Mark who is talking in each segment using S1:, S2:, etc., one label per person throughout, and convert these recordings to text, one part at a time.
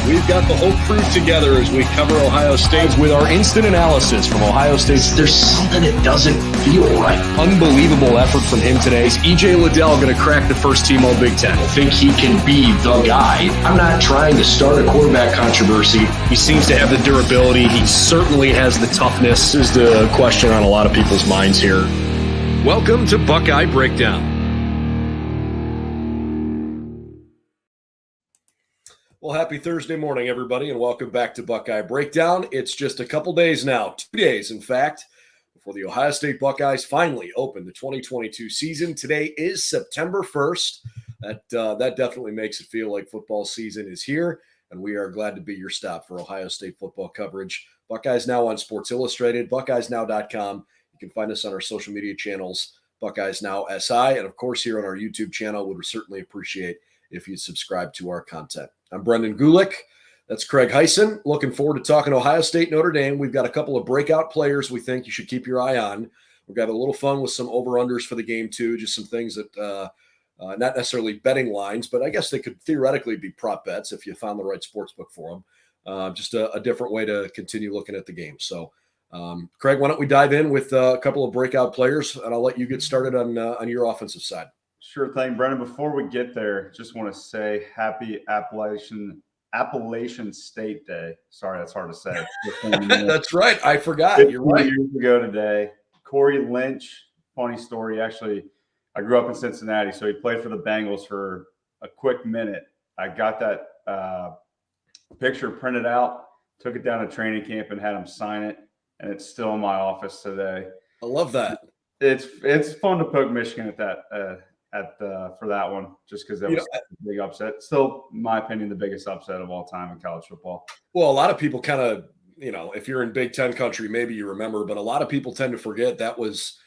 S1: We've got the whole crew together as we cover Ohio State with our instant analysis from Ohio State.
S2: There's something that doesn't feel right.
S1: Unbelievable effort from him today. Is E.J. Liddell going to crack the first team All Big Ten?
S2: I think he can be the guy. I'm not trying to start a quarterback controversy.
S1: He seems to have the durability. He certainly has the toughness. This is the question on a lot of people's minds here. Welcome to Buckeye Breakdown. Well, happy Thursday morning, everybody, and welcome back to Buckeye Breakdown. It's just a couple days now, 2 days, in fact, before the Ohio State Buckeyes finally open the 2022 season. Today is September 1st. That definitely makes it feel like football season is here, and we are glad to be your stop for Ohio State football coverage. Buckeyes Now on Sports Illustrated, BuckeyesNow.com. You can find us on our social media channels, Buckeyes Now SI, and, of course, here on our YouTube channel. Would certainly appreciate if you'd subscribe to our content. I'm Brendan Gulick. That's Craig Hyson. Looking forward to talking Ohio State, Notre Dame. We've got a couple of breakout players we think you should keep your eye on. We're going to have a little fun with some over-unders for the game, too, just some things that not necessarily betting lines, but I guess they could theoretically be prop bets if you found the right sports book for them. Just a different way to continue looking at the game. So, Craig, why don't we dive in with a couple of breakout players, and I'll let you get started on your offensive side.
S3: Sure thing, Brendan. Before we get there, just want to say happy Appalachian State Day. Sorry, that's hard to say.
S1: That's right. I forgot. You're right.
S3: Years ago today, Corey Lynch, funny story. Actually, I grew up in Cincinnati, so he played for the Bengals for a quick minute. I got that picture printed out, took it down to training camp, and had him sign it, and it's still in my office today.
S1: I love that.
S3: It's fun to poke Michigan at that. For that one, just because that was a big upset. Still, in my opinion, the biggest upset of all time in college football.
S1: Well, a lot of people kind of, if you're in Big Ten country, maybe you remember, but a lot of people tend to forget that was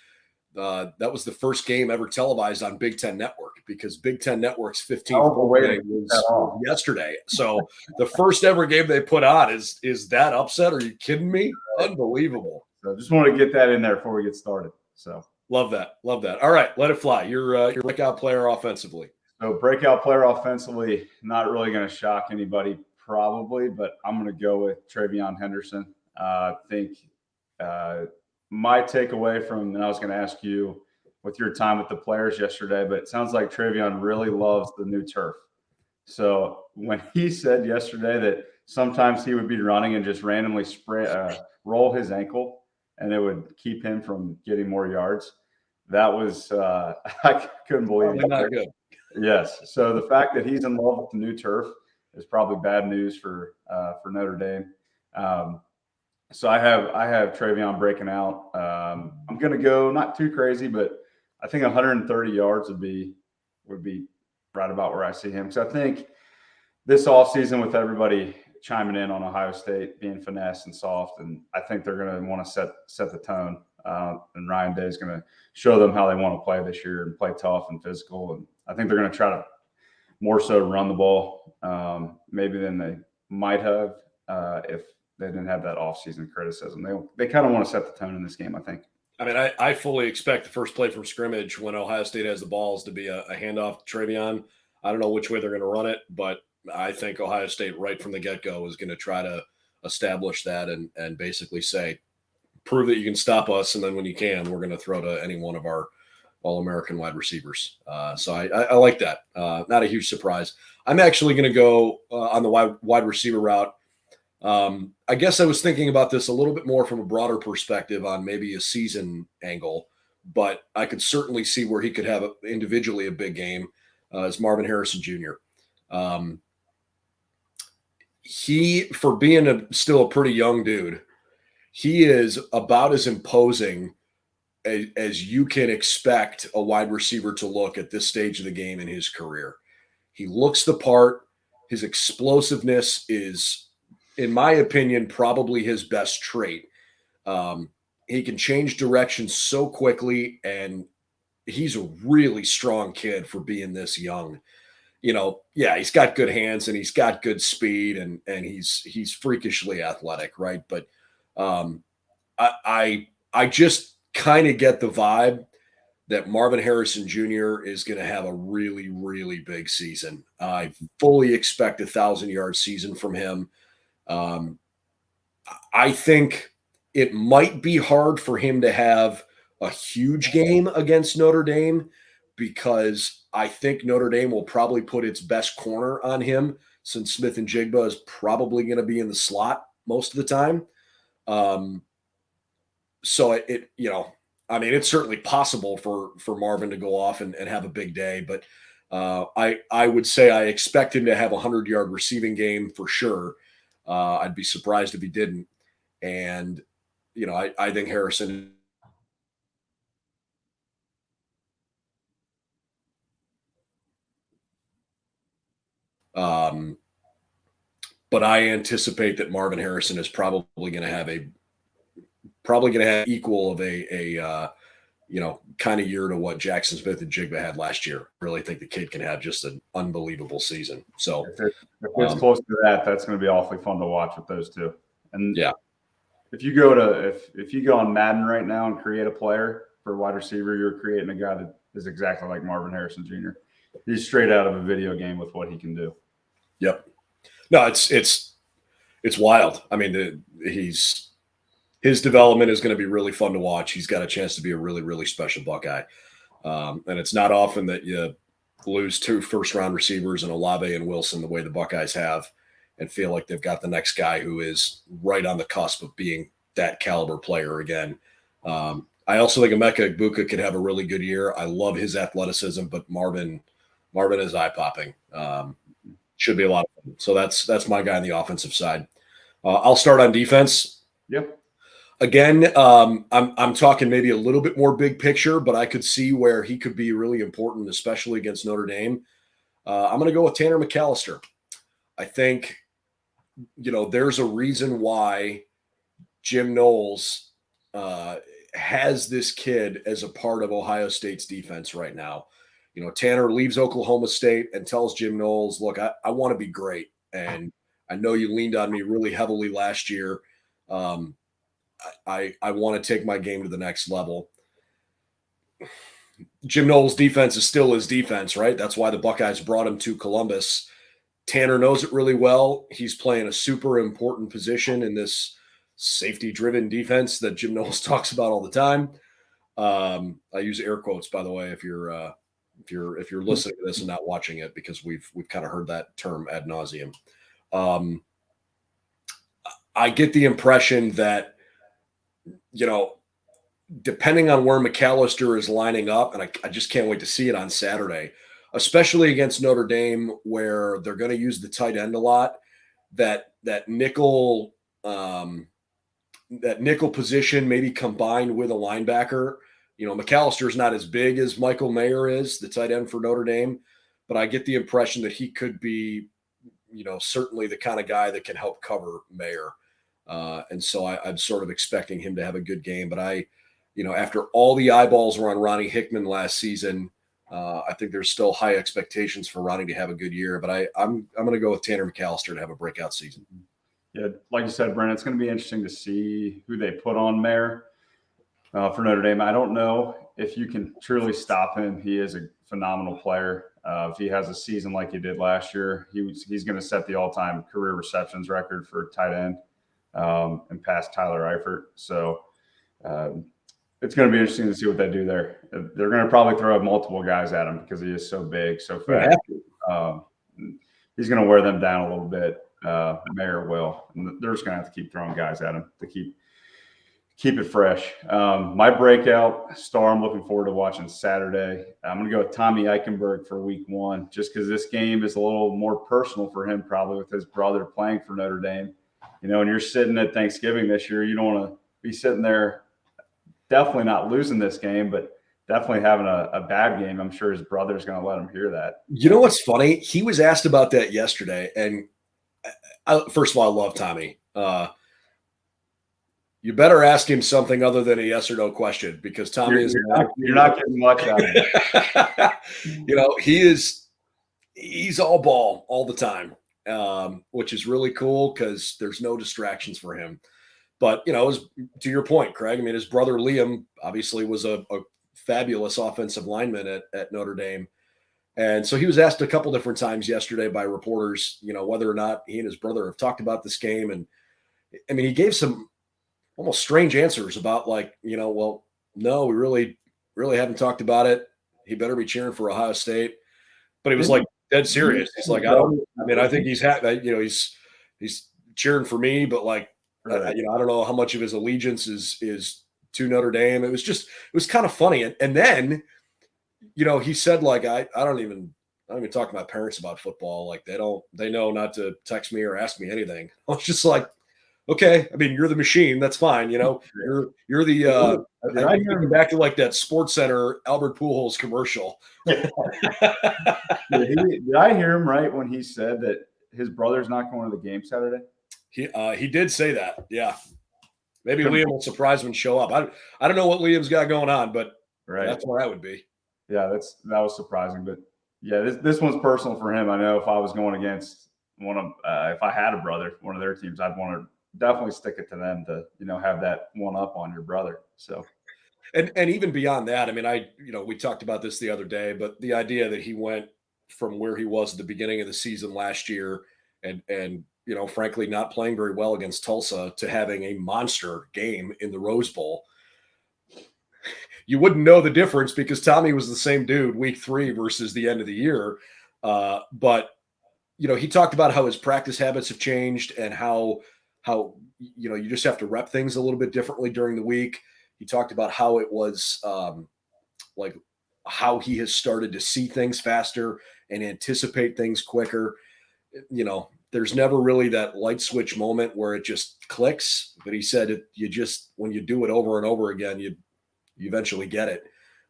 S1: the first game ever televised on Big Ten Network, because Big Ten Network's 15th game was yesterday. So the first ever game they put on is that upset? Are you kidding me? Unbelievable.
S3: So just want to get that in there before we get started. So.
S1: Love that. All right, let it fly. Your breakout player offensively.
S3: So breakout player offensively, not really going to shock anybody probably, but I'm going to go with Travion Henderson. I think my takeaway from, and I was going to ask you with your time with the players yesterday, but it sounds like Travion really loves the new turf. So when he said yesterday that sometimes he would be running and just randomly roll his ankle and it would keep him from getting more yards, that was I couldn't believe it.
S1: Not good.
S3: Yes. So the fact that he's in love with the new turf is probably bad news for Notre Dame. So I have Travion breaking out. I'm going to go not too crazy, but I think 130 yards would be right about where I see him. So I think this offseason, with everybody chiming in on Ohio State being finesse and soft, and I think they're going to want to set the tone. And Ryan Day is going to show them how they want to play this year and play tough and physical. And I think they're going to try to more so run the ball maybe than they might have if they didn't have that offseason criticism. They kind of want to set the tone in this game, I think.
S1: I mean, I fully expect the first play from scrimmage when Ohio State has the balls to be a handoff to Travion. I don't know which way they're going to run it, but I think Ohio State right from the get-go is going to try to establish that and basically say, prove that you can stop us, and then when you can, we're going to throw to any one of our All-American wide receivers. So I like that. Not a huge surprise. I'm actually going to go on the wide receiver route. I guess I was thinking about this a little bit more from a broader perspective on maybe a season angle, but I could certainly see where he could have individually a big game as Marvin Harrison Jr. He, for being still a pretty young dude, he is about as imposing as you can expect a wide receiver to look at this stage of the game in his career. He looks the part. His explosiveness is, in my opinion, probably his best trait. He can change direction so quickly, and he's a really strong kid for being this young. He's got good hands and he's got good speed and he's freakishly athletic, right? But I just kind of get the vibe that Marvin Harrison Jr. is going to have a really, really big season. I fully expect 1,000-yard season from him. I think it might be hard for him to have a huge game against Notre Dame because I think Notre Dame will probably put its best corner on him since Smith and Jigba is probably going to be in the slot most of the time. So it's certainly possible for Marvin to go off and have a big day, but I would say I expect him to have a 100-yard receiving game for sure. I'd be surprised if he didn't. And, I think Harrison. But I anticipate that Marvin Harrison is probably going to have equal of a kind of year to what Jackson Smith and Jigba had last year. Really think the kid can have just an unbelievable season. So
S3: if it's close to that, that's going to be awfully fun to watch with those two. And
S1: yeah,
S3: if you go on Madden right now and create a player for wide receiver, you're creating a guy that is exactly like Marvin Harrison Jr. He's straight out of a video game with what he can do.
S1: Yep. No, it's wild. I mean, his development is going to be really fun to watch. He's got a chance to be a really, really special Buckeye. And it's not often that you lose 2 first-round receivers in Olave and Wilson the way the Buckeyes have and feel like they've got the next guy who is right on the cusp of being that caliber player again. I also think Emeka Egbuka could have a really good year. I love his athleticism, but Marvin is eye-popping. Should be a lot of fun. So that's my guy on the offensive side. I'll start on defense.
S3: Yep.
S1: Again, I'm talking maybe a little bit more big picture, but I could see where he could be really important, especially against Notre Dame. I'm going to go with Tanner McAllister. I think, there's a reason why Jim Knowles has this kid as a part of Ohio State's defense right now. Tanner leaves Oklahoma State and tells Jim Knowles, look, I want to be great. And I know you leaned on me really heavily last year. I want to take my game to the next level. Jim Knowles' defense is still his defense, right? That's why the Buckeyes brought him to Columbus. Tanner knows it really well. He's playing a super important position in this safety-driven defense that Jim Knowles talks about all the time. I use air quotes, by the way, if you're listening to this and not watching it, because we've kind of heard that term ad nauseum. I get the impression that, depending on where McAllister is lining up, and I just can't wait to see it on Saturday, especially against Notre Dame, where they're going to use the tight end a lot, that nickel position maybe combined with a linebacker. McAllister is not as big as Michael Mayer is, the tight end for Notre Dame, but I get the impression that he could be, certainly the kind of guy that can help cover Mayer. And so I'm sort of expecting him to have a good game. But after all the eyeballs were on Ronnie Hickman last season, I think there's still high expectations for Ronnie to have a good year. But I'm going to go with Tanner McAllister to have a breakout season.
S3: Yeah, like you said, Brent, it's going to be interesting to see who they put on Mayer for Notre Dame. I don't know if you can truly stop him. He is a phenomenal player. If he has a season like he did last year, he's going to set the all-time career receptions record for tight end and pass Tyler Eifert. So it's going to be interesting to see what they do there. They're going to probably throw multiple guys at him because he is so big, so fast. He's going to wear them down a little bit. Mayer will. And they're just going to have to keep throwing guys at him to keep it fresh. My breakout star I'm looking forward to watching Saturday. I'm going to go with Tommy Eichenberg for week 1, just because this game is a little more personal for him, probably with his brother playing for Notre Dame. When you're sitting at Thanksgiving this year, you don't want to be sitting there definitely not losing this game, but definitely having a bad game. I'm sure his brother's going to let him hear that.
S1: You know what's funny? He was asked about that yesterday, and first of all, I love Tommy. You better ask him something other than a yes or no question, because Tommy
S3: you're not getting much out of it.
S1: He's all ball all the time, which is really cool because there's no distractions for him. But, to your point, Craig, I mean, his brother Liam obviously was a fabulous offensive linemen at Notre Dame. And so he was asked a couple different times yesterday by reporters, whether or not he and his brother have talked about this game. And I mean, he gave some almost strange answers about well, no, we really, really haven't talked about it. He better be cheering for Ohio State. But he was like dead serious. He's like, I think he's happy, he's cheering for me, but I don't know how much of his allegiance is to Notre Dame. It was kind of funny. And then, he said, I don't even talk to my parents about football. They know not to text me or ask me anything. I was just like, okay. I mean, you're the machine. That's fine. You're the, I think back to that Sports Center Albert Pujols commercial.
S3: Did I hear him right when he said that his brother's not going to the game Saturday?
S1: He did say that. Yeah. Maybe Liam will surprise him and show up. I don't know what Liam's got going on, but that's where I would be.
S3: Yeah, that was surprising. But yeah, this one's personal for him. I know if I was going against if I had a brother, one of their teams, I'd want to definitely stick it to them to, have that one up on your brother. So.
S1: And even beyond that, I mean, we talked about this the other day, but the idea that he went from where he was at the beginning of the season last year and frankly, not playing very well against Tulsa to having a monster game in the Rose Bowl. You wouldn't know the difference because Tommy was the same dude week 3 versus the end of the year. But he talked about how his practice habits have changed and how you just have to rep things a little bit differently during the week. He talked about how it was how he has started to see things faster and anticipate things quicker. There's never really that light switch moment where it just clicks. But he said when you do it over and over again, you eventually get it.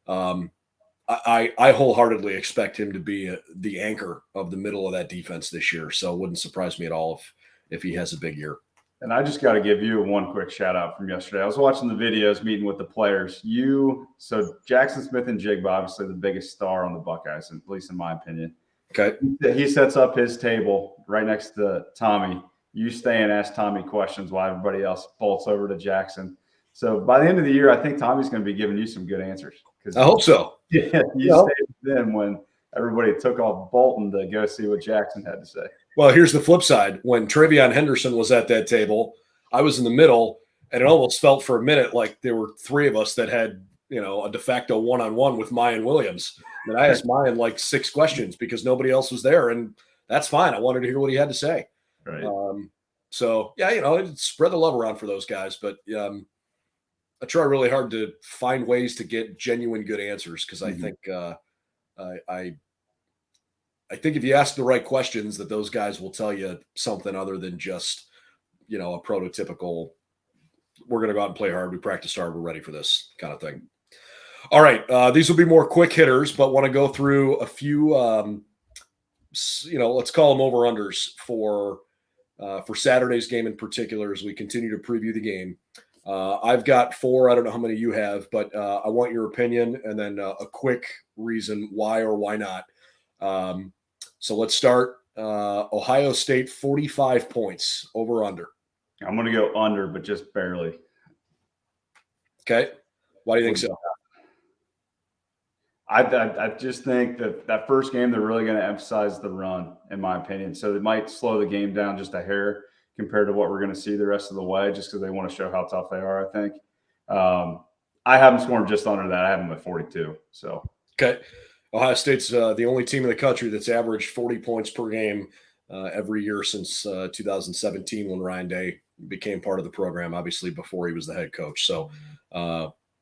S1: I wholeheartedly expect him to be the anchor of the middle of that defense this year. So it wouldn't surprise me at all if he has a big year.
S3: And I just got to give you one quick shout out from yesterday. I was watching the videos, meeting with the players. So Jackson Smith-Njigba, obviously the biggest star on the Buckeyes, at least in my opinion.
S1: Okay.
S3: He sets up his table right next to Tommy. You stay and ask Tommy questions while everybody else bolts over to Jackson. So by the end of the year, I think Tommy's going to be giving you some good answers.
S1: I hope so.
S3: Yeah, stayed with them when everybody took off Bolton to go see what Jackson had to say.
S1: Well, here's the flip side. When Travion Henderson was at that table, I was in the middle, and it almost felt for a minute like there were 3 of us that had, a de facto one-on-one with Mayan Williams. And I asked Mayan 6 questions because nobody else was there, and that's fine. I wanted to hear what he had to say.
S3: Right.
S1: So, yeah, spread the love around for those guys. But I try really hard to find ways to get genuine good answers because I think I think if you ask the right questions that those guys will tell you something other than just, a prototypical, we're going to go out and play hard. We practiced hard. We're ready for this kind of thing. All right. These will be more quick hitters, but want to go through a few, let's call them over-unders for Saturday's game in particular as we continue to preview the game. I've got 4. I don't know how many you have, but I want your opinion and then a quick reason why or why not. So let's start. Ohio State 45 points over under.
S3: I'm going to go under, but just barely.
S1: Okay. Why do you think so?
S3: I just think that first game, they're really going to emphasize the run, in my opinion. So they might slow the game down just a hair compared to what we're going to see the rest of the way, just because they want to show how tough they are, I think. I have them scoring just under that. I have them at 42. So
S1: okay. Ohio State's the only team in the country that's averaged 40 points per game every year since 2017 when Ryan Day became part of the program, obviously before he was the head coach. So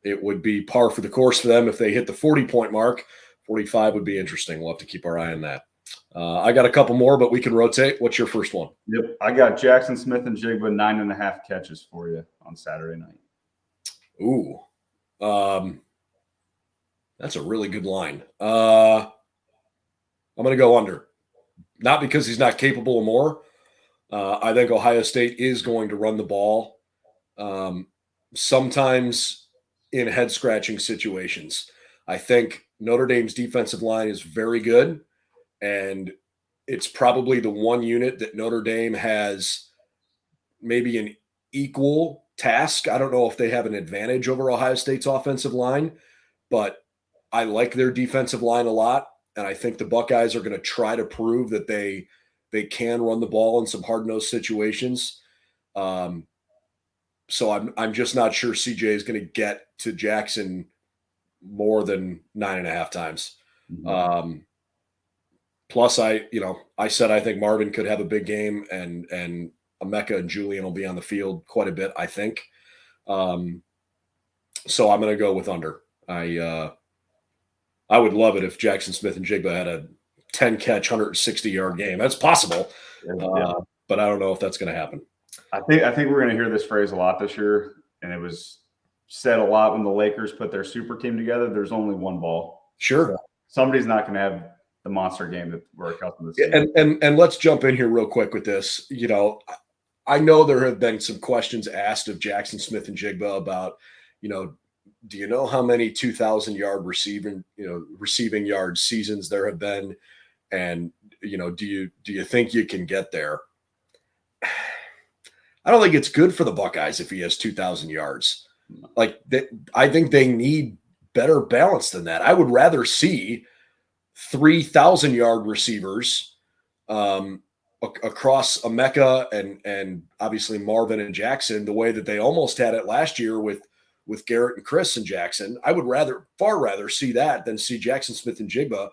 S1: it would be par for the course for them if they hit the 40-point mark. 45 would be interesting. We'll have to keep our eye on that. I got a couple more, but we can rotate. What's your first one?
S3: Yep. I got Jackson Smith-Njigba 9.5 catches for you on Saturday night.
S1: Ooh. That's a really good line. I'm going to go under. Not because he's not capable of more. I think Ohio State is going to run the ball sometimes in head-scratching situations. I think Notre Dame's defensive line is very good, and it's probably the one unit that Notre Dame has maybe an equal task. I don't know if they have an advantage over Ohio State's offensive line, but I like their defensive line a lot, and I think the Buckeyes are going to try to prove that they can run the ball in some hard-nosed situations. So I'm just not sure CJ is going to get to Jackson more than 9.5 times.
S3: Mhm.
S1: Plus, I said I think Marvin could have a big game, and Emeka and Julian will be on the field quite a bit, I think. So I'm going to go with under. I would love it if Jackson Smith and Jigba had a 10-catch, 160-yard game. That's possible,
S3: Yeah.
S1: but I don't know if that's going to happen.
S3: I think we're going to hear this phrase a lot this year, and it was said a lot when the Lakers put their super team together. There's only one ball.
S1: Sure.
S3: So somebody's not going to have the monster game that we're accustomed to seeing.
S1: And let's jump in here real quick with this. I know there have been some questions asked of Jackson Smith and Jigba about, do you know how many 2,000-yard receiving yard seasons there have been? And, do you think you can get there? I don't think it's good for the Buckeyes if he has 2,000 yards. I think they need better balance than that. I would rather see 3,000-yard receivers across Emeka and obviously Marvin and Jackson, the way that they almost had it last year with Garrett and Chris and Jackson. I would far rather see that than see Jackson Smith and Jigba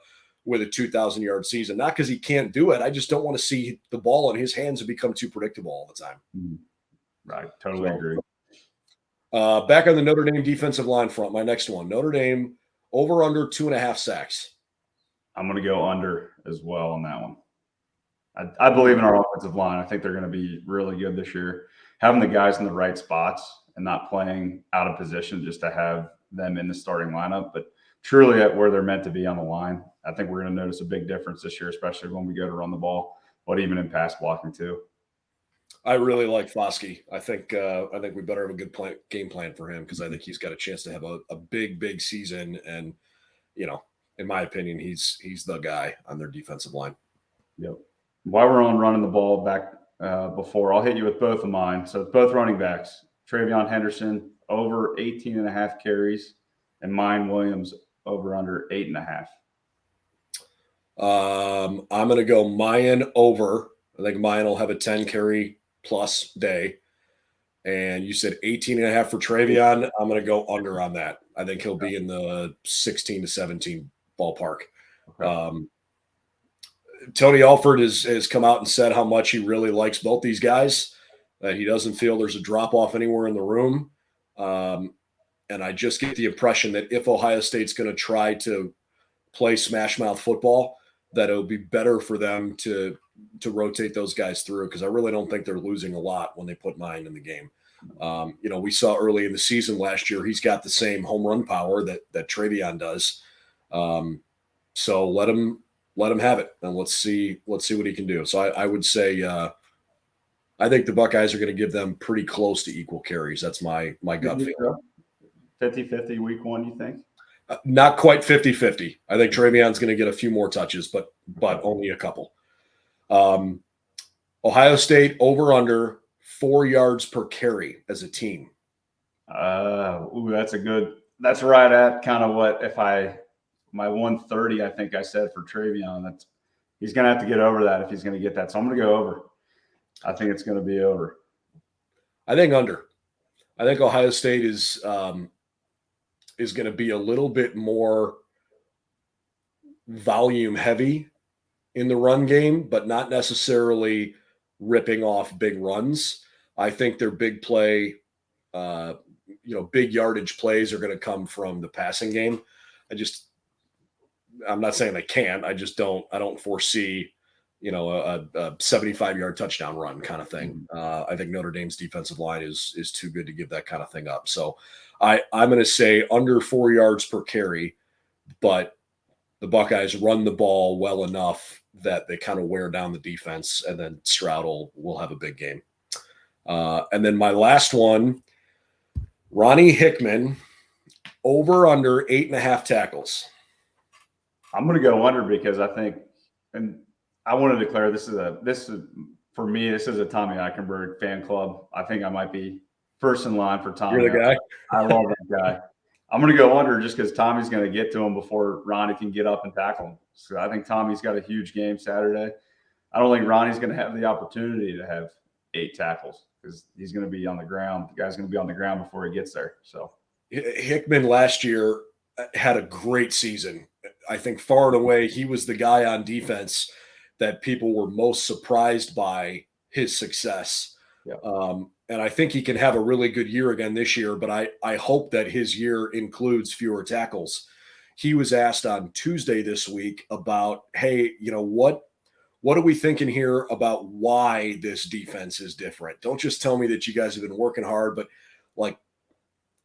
S1: with a 2,000-yard season. Not because he can't do it. I just don't want to see the ball in his hands and become too predictable all the time.
S3: Right. Totally agree.
S1: Back on the Notre Dame defensive line front, my next one, Notre Dame over under 2.5 sacks.
S3: I'm going to go under as well on that one. I believe in our offensive line. I think they're going to be really good this year. Having the guys in the right spots and not playing out of position just to have them in the starting lineup, but truly at where they're meant to be on the line. I think we're going to notice a big difference this year, especially when we go to run the ball, but even in pass blocking too.
S1: I really like Foskey. I think we better have a good game plan for him because I think he's got a chance to have a big season. And in my opinion, he's the guy on their defensive line.
S3: Yep. While we're on running the ball back before, I'll hit you with both of mine. So it's both running backs. Travion Henderson over 18.5 carries, and Mine Williams over under 8.5.
S1: I'm going to go Mayan over. I think Mayan will have a 10 carry plus day. And you said 18.5 for Travion. I'm going to go under on that. I think he'll be in the 16 to 17 ballpark. Okay. Tony Alford has come out and said how much he really likes both these guys. He doesn't feel there's a drop-off anywhere in the room. And I just get the impression that if Ohio State's going to try to play smash-mouth football, that it'll be better for them to rotate those guys through because I really don't think they're losing a lot when they put Mine in the game. We saw early in the season last year he's got the same home run power that Travion does. So let him have it, and let's see what he can do. So I would say I think the Buckeyes are going to give them pretty close to equal carries. That's my gut feeling.
S3: 50-50 week one, you think?
S1: Not quite 50-50. I think Travion's going to get a few more touches, but only a couple. Ohio State over under 4 yards per carry as a team. That's right at kind of what my 130, I think I said for Travion. He's going to have to get over that if he's going to get that. So I'm going to go over. I think it's going to be over. I think under. I think Ohio State is going to be a little bit more volume heavy in the run game, but not necessarily ripping off big runs. I think their big play, big yardage plays are going to come from the passing game. I'm not saying they can't. I don't foresee, a 75-yard touchdown run kind of thing. I think Notre Dame's defensive line is too good to give that kind of thing up. So I'm going to say under 4 yards per carry, but the Buckeyes run the ball well enough that they kind of wear down the defense, and then Stroud will have a big game. And then my last one, Ronnie Hickman, over under 8.5 tackles.
S3: I'm going to go under because I think, and I want to declare this is for me, this is a Tommy Eichenberg fan club. I think I might be first in line for Tommy.
S1: You're the guy.
S3: I love that guy. I'm going to go under just because Tommy's going to get to him before Ronnie can get up and tackle him. So I think Tommy's got a huge game Saturday. I don't think Ronnie's going to have the opportunity to have 8 tackles because he's going to be on the ground. The guy's going to be on the ground before he gets there. So
S1: Hickman last year had a great season. I think far and away he was the guy on defense that people were most surprised by his success.
S3: Yeah.
S1: And I think he can have a really good year again this year, but I hope that his year includes fewer tackles. He was asked on Tuesday this week about, hey, what are we thinking here about why this defense is different? Don't just tell me that you guys have been working hard, but like,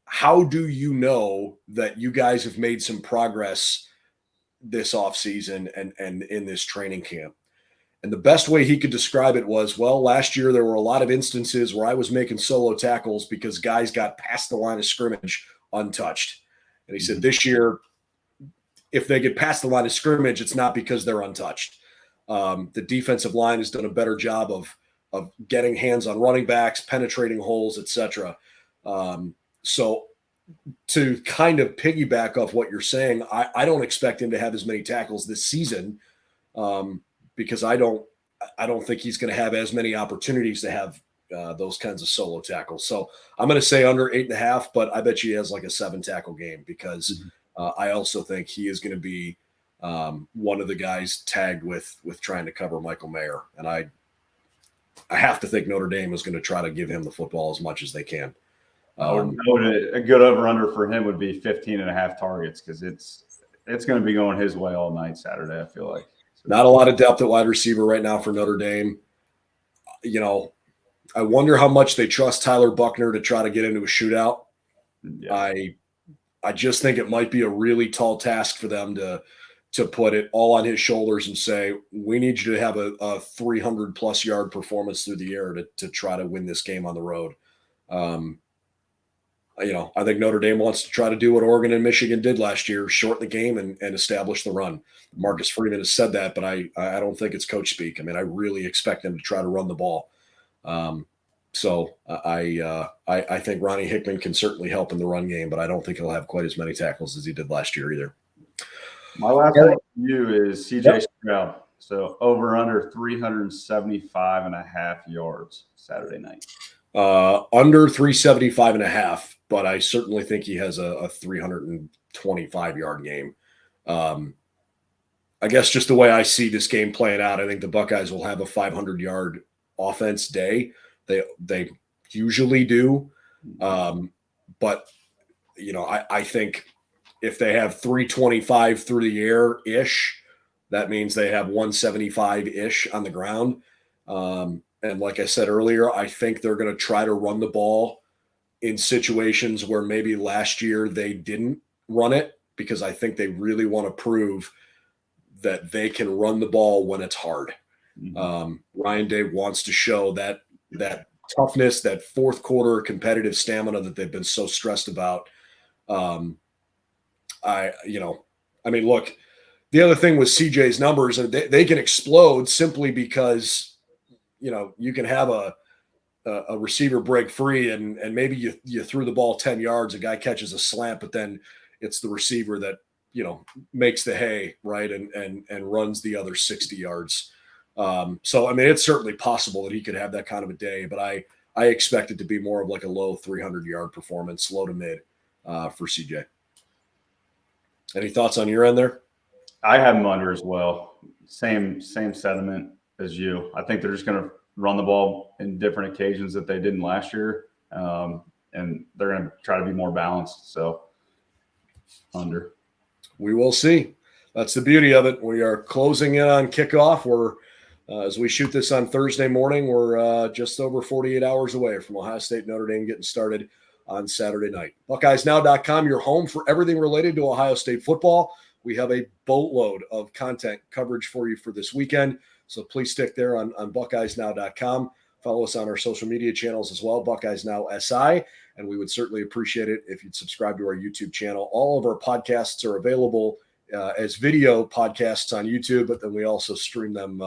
S1: how do you know that you guys have made some progress this offseason and in this training camp? And the best way he could describe it was, well, last year there were a lot of instances where I was making solo tackles because guys got past the line of scrimmage untouched. And he said this year, if they get past the line of scrimmage, it's not because they're untouched. The defensive line has done a better job of getting hands on running backs, penetrating holes, etc. So to kind of piggyback off what you're saying, I don't expect him to have as many tackles this season. Because I don't think he's going to have as many opportunities to have those kinds of solo tackles. So I'm going to say under 8.5, but I bet he has like a 7 tackle game because I also think he is going to be one of the guys tagged with trying to cover Michael Mayer. And I have to think Notre Dame is going to try to give him the football as much as they can.
S3: A good over-under for him would be 15.5 targets because it's going to be going his way all night Saturday, I feel like.
S1: Not a lot of depth at wide receiver right now for Notre Dame. I wonder how much they trust Tyler Buckner to try to get into a shootout. Yeah. I just think it might be a really tall task for them to put it all on his shoulders and say, we need you to have a 300-plus yard performance through the air to try to win this game on the road. I think Notre Dame wants to try to do what Oregon and Michigan did last year, shorten the game and establish the run. Marcus Freeman has said that, but I don't think it's coach speak. I mean, I really expect them to try to run the ball. So I think Ronnie Hickman can certainly help in the run game, but I don't think he'll have quite as many tackles as he did last year either.
S3: My last one for you is CJ Stroud. So over under 375.5 yards Saturday night.
S1: Under 375.5, but I certainly think he has a 325-yard game. I guess just the way I see this game playing out, I think the Buckeyes will have a 500-yard offense day. They usually do. But, I think if they have 325 through the air-ish, that means they have 175-ish on the ground. And like I said earlier, I think they're going to try to run the ball in situations where maybe last year they didn't run it because I think they really want to prove that they can run the ball when it's hard. Ryan Day wants to show that toughness, that fourth quarter competitive stamina that they've been so stressed about. Look, the other thing with CJ's numbers, they can explode simply because you can have a receiver break free and maybe you threw the ball 10 yards, a guy catches a slant, but then it's the receiver that, makes the hay, right, and runs the other 60 yards. So, it's certainly possible that he could have that kind of a day, but I expect it to be more of like a low 300-yard performance, low to mid for CJ. Any thoughts on your end there?
S3: I have him under as well. Same sentiment as you. I think they're just going to run the ball in different occasions that they didn't last year, and they're going to try to be more balanced. So, under.
S1: We will see. That's the beauty of it. We are closing in on kickoff. We're as we shoot this on Thursday morning, we're just over 48 hours away from Ohio State and Notre Dame getting started on Saturday night. BuckeyesNow.com, your home for everything related to Ohio State football. We have a boatload of content coverage for you for this weekend. So please stick there on BuckeyesNow.com. Follow us on our social media channels as well, Buckeyes Now SI, and we would certainly appreciate it if you'd subscribe to our YouTube channel. All of our podcasts are available as video podcasts on YouTube, but then we also stream them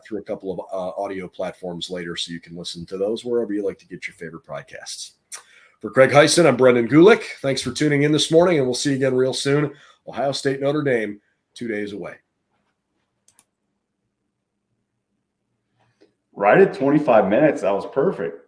S1: through a couple of audio platforms later, so you can listen to those wherever you like to get your favorite podcasts. For Craig Hyson, I'm Brendan Gulick. Thanks for tuning in this morning, and we'll see you again real soon. Ohio State, Notre Dame, 2 days away.
S3: Right at 25 minutes. That was perfect.